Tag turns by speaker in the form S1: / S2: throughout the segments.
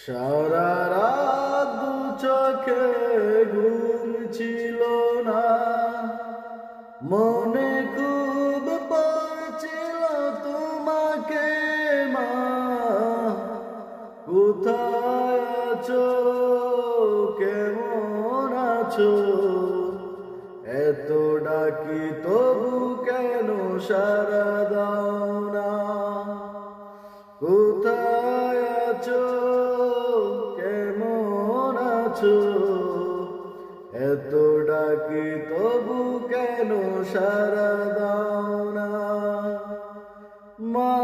S1: সারা রাত দু চোখে ঘুম ছিল না, মনে খুব পড়ছিল তোমাকে মা। কোথায় আছো, কেমন আছো, এত ডাকি তবু কেন সাড়া দাও না। কোথায় আছো, কেমন আছো, এত ডাকি তবু কেন সাড়া দাও না। মা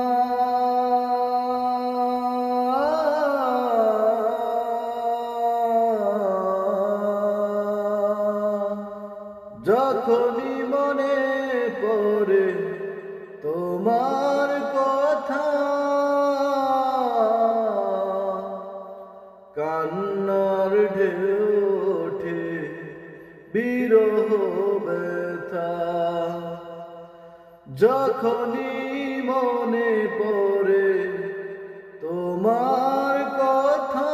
S1: যখনই মনে পড়ে তোমার কথা, কান্নার ঢেউ ওঠে বিরহ ব্যথা। যখনই মনে পড়ে তোমার কথা,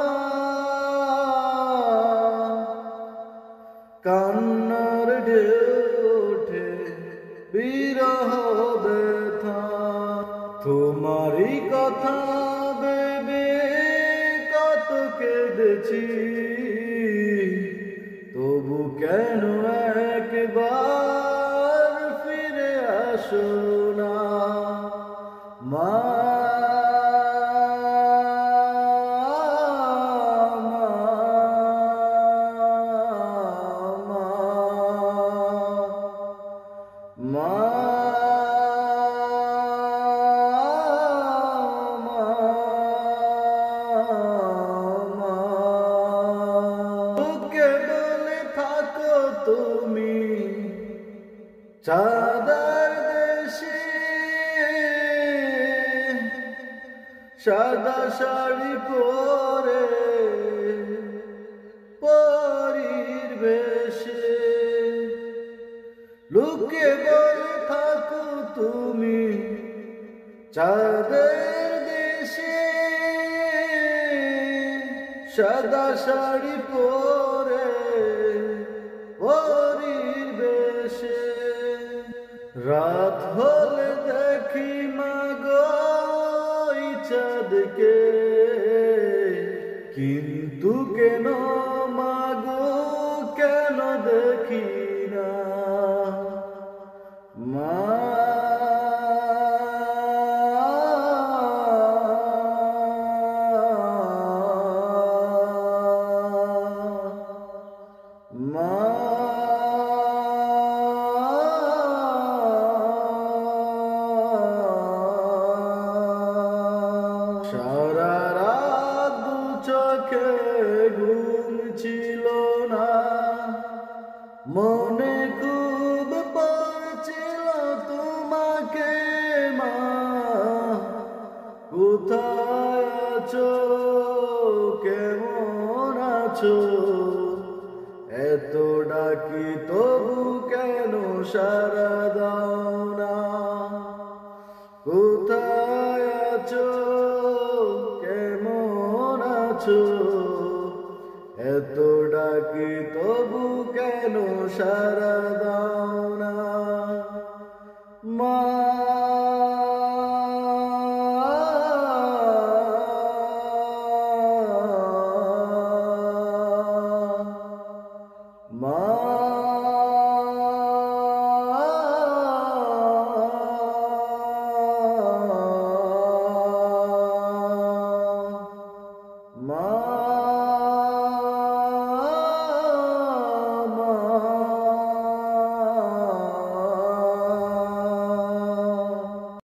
S1: কান্নার ঢেউ ওঠে বিরহ ব্যথা। তোমারই কথা ভেবে কত কেঁদেছি, তবু কেন একবার ফিরে আসো না মা। তুমি চাঁদের দেশে সাদা শাড়ি পরে পরীর বেশে, লুকে বলে থাকো তুমি চাঁদের দেশে সাদা শাড়ি পরে পরীর বেশে। রাত হলে দেখি মাগো এই চাঁদকে, কিন্তু কেন মাগো কেন দেখি না মা। সারা রাত দু চোখে ঘুম ছিল না, মনে খুব পড়ছিল তোমাকে মা। কোথায় আছো, কেমন আছো, এত ডাকি তবু কেন সাড়া দাও না। কোথায় আছো, কেমন আছো, এত ডাকি তবু কেন সাড়া দাও না মা।